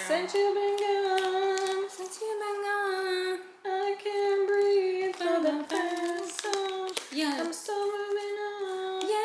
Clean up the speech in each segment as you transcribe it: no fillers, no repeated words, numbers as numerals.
Since you've been gone, I can't breathe for the past song. Yeah. I'm so moving on. Yeah.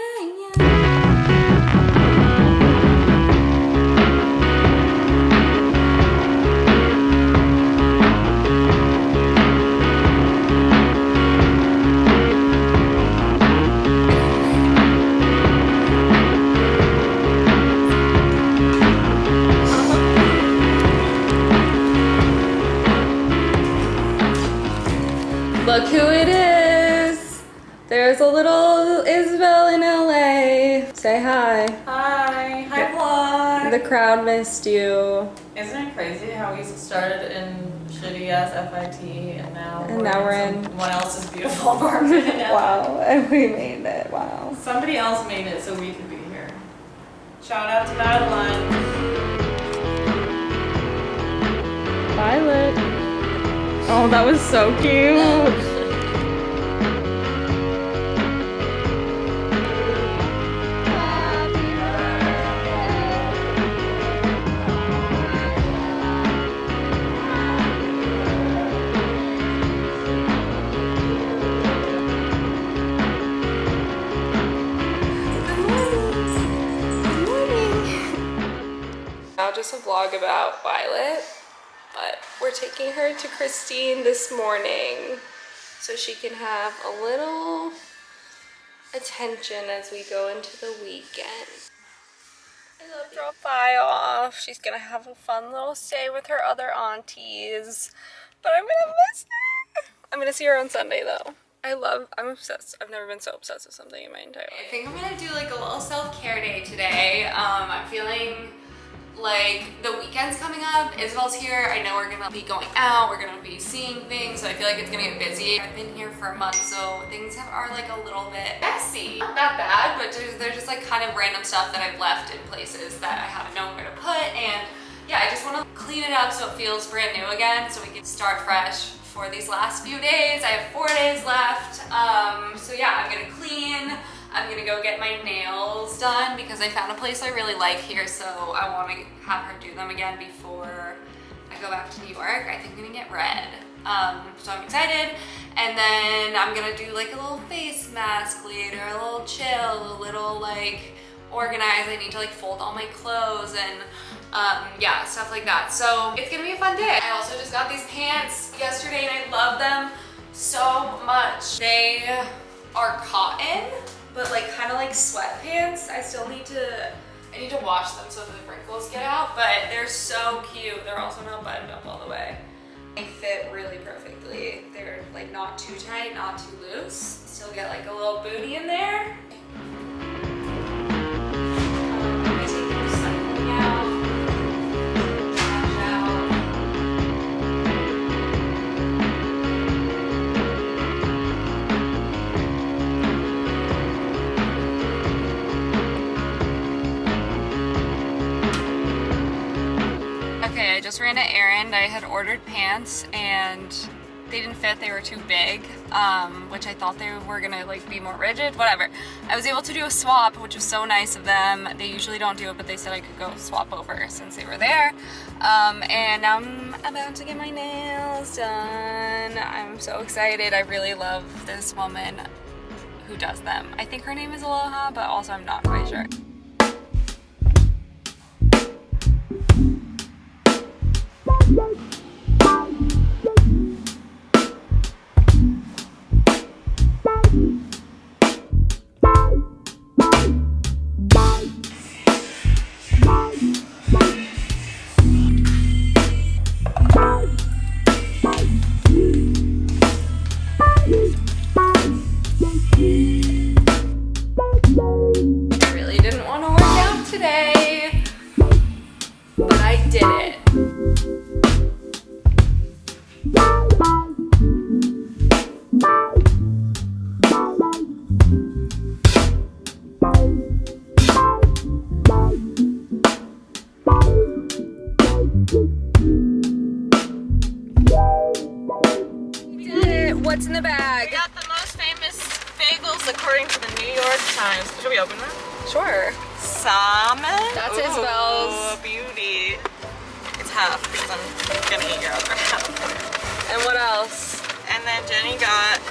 Look who it is. There's a little Isabelle in LA. Say hi. Hi vlog. The crowd missed you. Isn't it crazy how we started in shitty ass FIT and now we're in someone else's beautiful apartment in LA. Wow, and we made it. Wow. Somebody else made it so we could be here. Shout out to Madelynn. Violet. Oh, that was so cute. Now just a vlog about Violet, but we're taking her to Christine this morning so she can have a little attention as we go into the weekend. I love drop by off. She's gonna have a fun little stay with her other aunties, but I'm gonna miss her. I'm gonna see her on Sunday though. I'm obsessed. I've never been so obsessed with something in my entire life. I think I'm gonna do like a little self-care day today. I'm feeling like the weekend's coming up. Isabel's here. I know we're gonna be going out. We're gonna be seeing things. So I feel like it's gonna get busy. I've been here for a month, so things are like a little bit messy. Not that bad, but there's just like kind of random stuff that I've left in places that I haven't known where to put. And yeah, I just want to clean it up so it feels brand new again, so we can start fresh for these last few days. I have 4 days left. So yeah, I'm gonna clean. I'm gonna go get my nails done because I found a place I really like here, so I want to have her do them again before I go back to New York. I think I'm gonna get red. So I'm excited. And then I'm gonna do like a little face mask later, a little chill, a little like organize. I need to like fold all my clothes and yeah, stuff like that. So it's gonna be a fun day. I also just got these pants yesterday and I love them so much. They are cotton, but like kind of like sweatpants. I need to wash them so the wrinkles get out, but they're so cute. They're also not buttoned up all the way. They fit really perfectly. They're like not too tight, not too loose. Still get like a little booty in there. I take the recycling out. Okay, I just ran an errand. I had ordered pants and they didn't fit. They were too big, which I thought they were gonna like be more rigid, whatever. I was able to do a swap, which was so nice of them. They usually don't do it, but they said I could go swap over since they were there. And now I'm about to get my nails done. I'm so excited. I really love this woman who does them. I think her name is Aloha, but also I'm not quite sure. What's in the bag? We got the most famous bagels according to the New York Times. Should we open them? Sure. Salmon. That's Isabelle's. Oh, beauty. It's half because I'm gonna eat your other half. And what else? And then Jenny got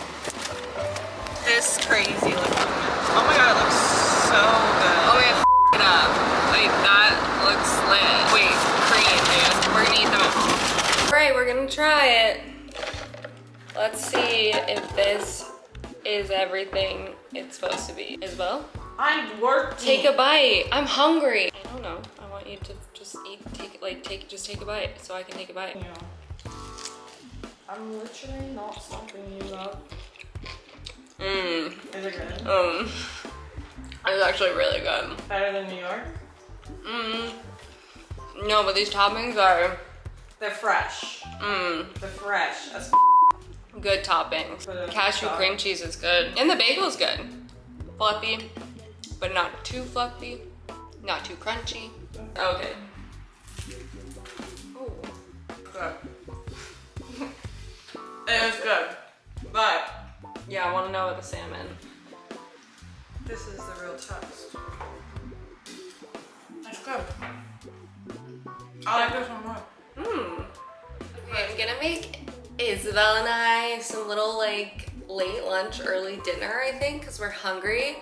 this crazy looking. Oh my god, it looks so good. Oh my god, it up. Like, that looks lit. Wait, cream, dude. We're gonna eat them at home. Alright, we're gonna try it. Let's see if this is everything it's supposed to be. Isabel? I'm working. Take a bite. I'm hungry. I don't know. I want you to just eat, just take a bite so I can take a bite. Yeah. I'm literally not stopping you up. Mmm. Is it good? It's actually really good. Better than New York? No, but these toppings are They're fresh. They're fresh. That's good toppings. Cashew cream cheese is good. And the bagel's good. Fluffy, but not too fluffy, not too crunchy. Okay. Ooh. good. It was good. But Yeah, I want to know about the salmon. this is the real test. That's good. I like this one more. Okay, I'm gonna make Isabel and I some little like late lunch, early dinner, I think, because we're hungry.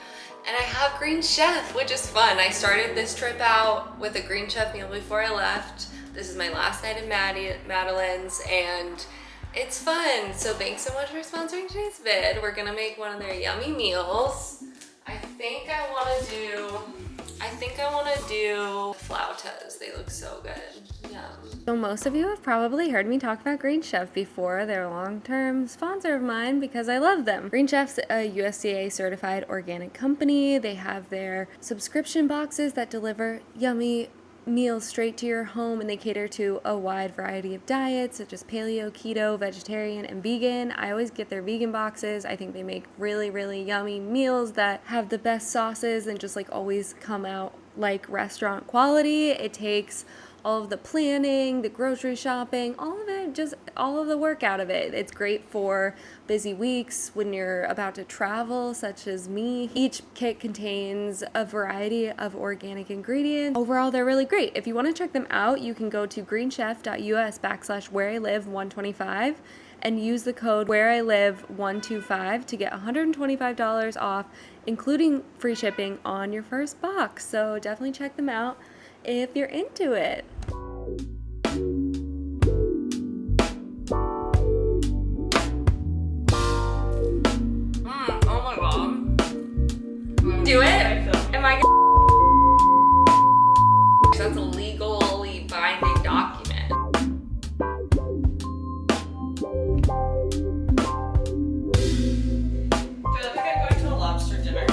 And I have Greenchef, which is fun. I started this trip out with a Greenchef meal before I left. This is my last night at Madelynn's, and it's fun. So thanks so much for sponsoring today's vid. We're gonna make one of their yummy meals. I think I wanna do flautas. They look so good. Yum. So most of you have probably heard me talk about Greenchef before. They're a long-term sponsor of mine because I love them. Greenchef's a USDA certified organic company. They have their subscription boxes that deliver yummy meals straight to your home, and they cater to a wide variety of diets such as paleo, keto, vegetarian, and vegan. I always get their vegan boxes. I think they make really, really yummy meals that have the best sauces and just like always come out like restaurant quality. It takes all of the planning, the grocery shopping, all of it, just all of the work out of it. It's great for busy weeks when you're about to travel, such as me. Each kit contains a variety of organic ingredients. Overall, they're really great. If you want to check them out, you can go to greenchef.us/whereilive125 and use the code whereilive125 to get $125 off, including free shipping on your first box. So definitely check them out if you're into it. Oh my god. Do it? Am I That's a legally binding document. I feel like I'm going to a lobster dinner.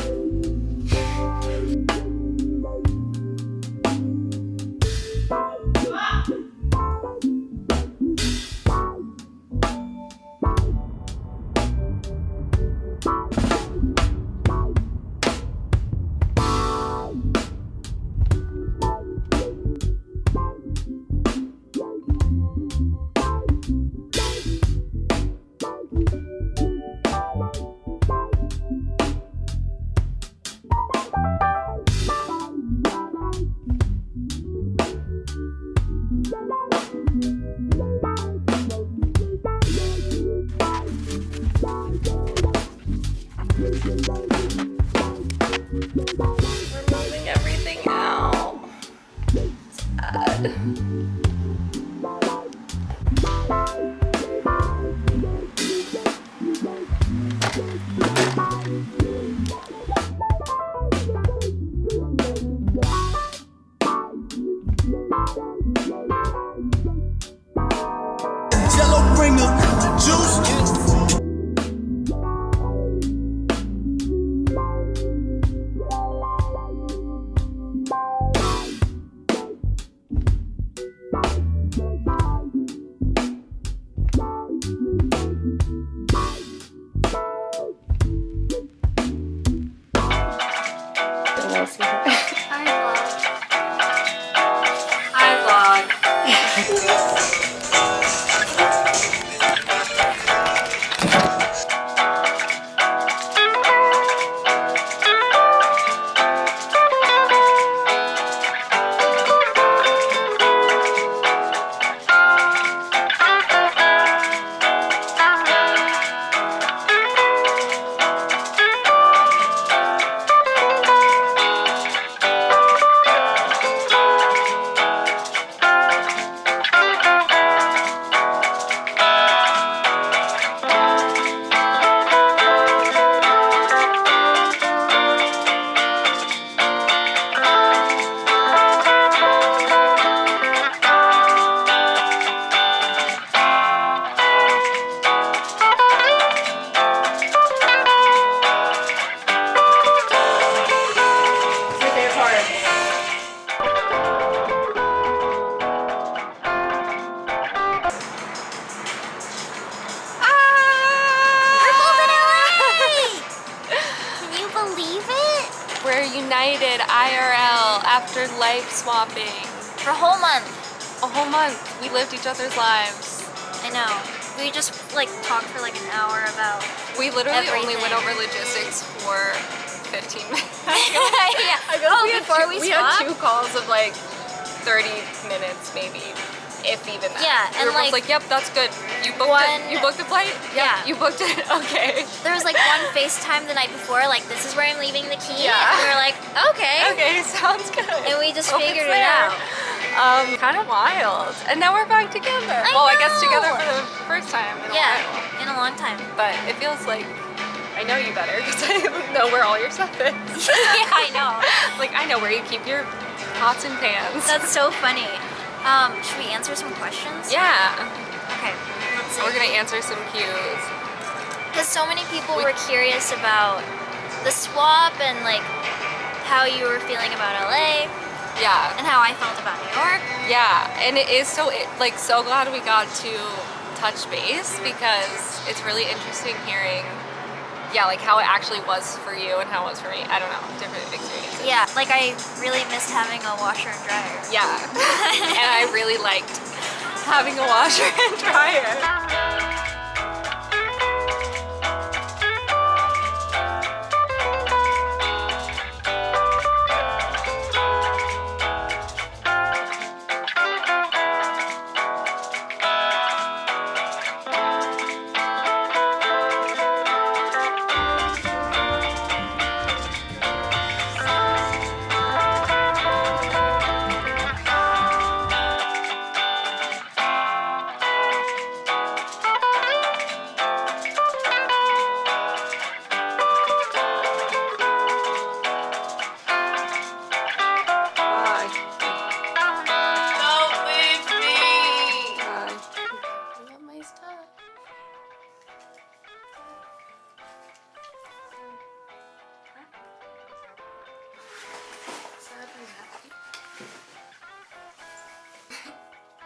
We're moving everything out. Sad. Jello bring the juice. Hi vlog. after life swapping. For a whole month. A whole month. We lived each other's lives. I know. We just like talked for like an hour about We literally only everything. went over logistics for 15 minutes. yeah. I feel like before we we had swapped? 2 calls of like 30 minutes maybe, if even that. Yeah, we and, were both like, like, yep, that's good. You booked one- it. You booked the flight? Yep, Yeah. you booked it. Okay. There was like one FaceTime the night before, like this is where I'm leaving the key. Yeah. And we were like, okay. Okay, sounds good. And we just Hope figured it's it there. out. Kind of wild. And now we're back together. I guess together for the first time in a Yeah, while. in a long time. But it feels like I know you better because I know where all your stuff is. Yeah, I know. Like I know where you keep your pots and pans. That's so funny. Should we answer some questions? Yeah. Okay, let's see. We're gonna answer some cues. Because so many people were curious about the swap and like how you were feeling about LA Yeah. and how I felt about New York. Yeah. And it is so so glad we got to touch base because it's really interesting hearing like how it actually was for you and how it was for me. I don't know, different experiences. Yeah, like I really missed having a washer and dryer. Yeah. And I really liked having a washer and dryer.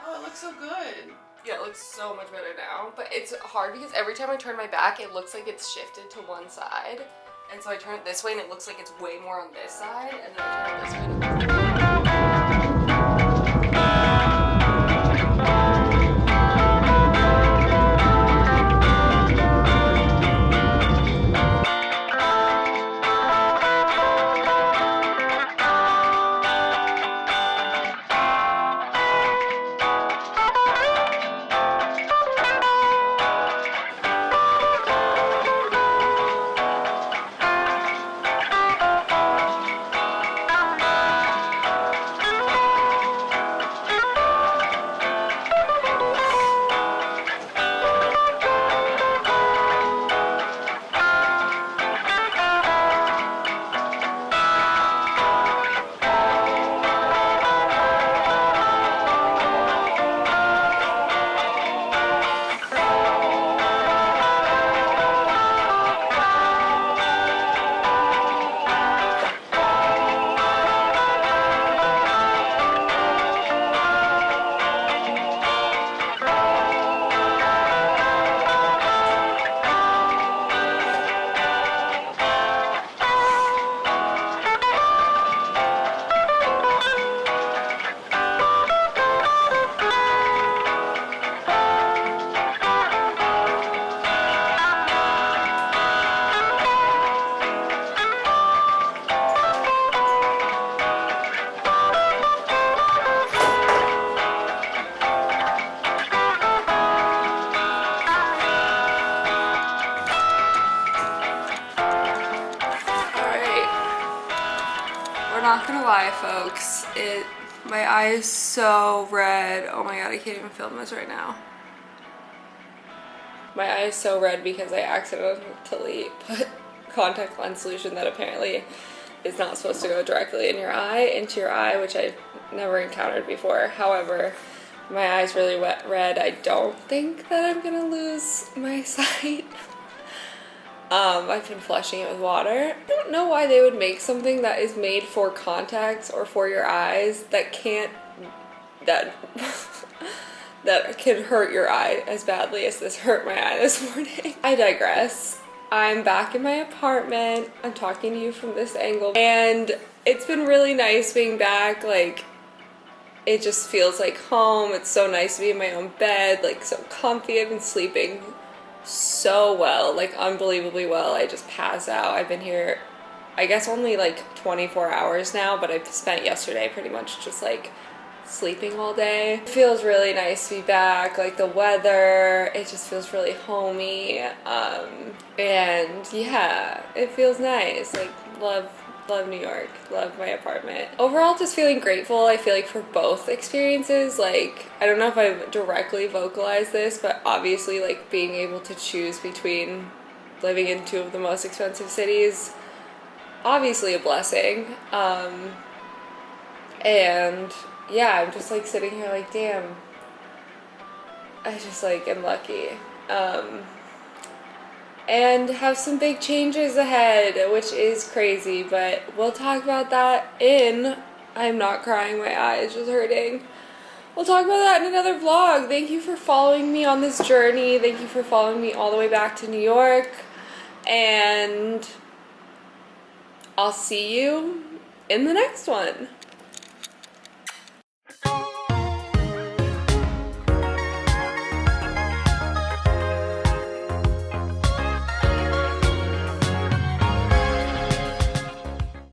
Oh, it looks so good. Yeah, it looks so much better now, but it's hard because every time I turn my back, it looks like it's shifted to one side. And so I turn it this way and it looks like it's way more on this side, and then I turn it this way and it looks not gonna lie, folks. My eye is so red. Oh my god, I can't even film this right now. My eye is so red because I accidentally put contact lens solution that apparently is not supposed to go directly into your eye, which I've never encountered before. However, my eye's really red. I don't think that I'm gonna lose my sight. I've been flushing it with water. I don't know why they would make something that is made for contacts or for your eyes that that can hurt your eye as badly as this hurt my eye this morning. I digress. I'm back in my apartment. I'm talking to you from this angle, and it's been really nice being back. Like, it just feels like home. It's so nice to be in my own bed, like so comfy. I've been sleeping so well, like unbelievably well. I just pass out. I've been here, I guess, only like 24 hours now, but I've spent yesterday pretty much just like sleeping all day. It feels really nice to be back. Like the weather, it just feels really homey. And yeah, it feels nice. Like love New York, love my apartment. Overall, just feeling grateful, I feel like, for both experiences. Like, I don't know if I've directly vocalized this, but obviously, like, being able to choose between living in two of the most expensive cities, obviously a blessing. And yeah, I'm just like sitting here like, damn, I just like am lucky. And have some big changes ahead, which is crazy, but we'll talk about that in I'm not crying, my eyes just hurting. We'll talk about that in another vlog. Thank you for following me on this journey. Thank you for following me all the way back to New York. And I'll see you in the next one.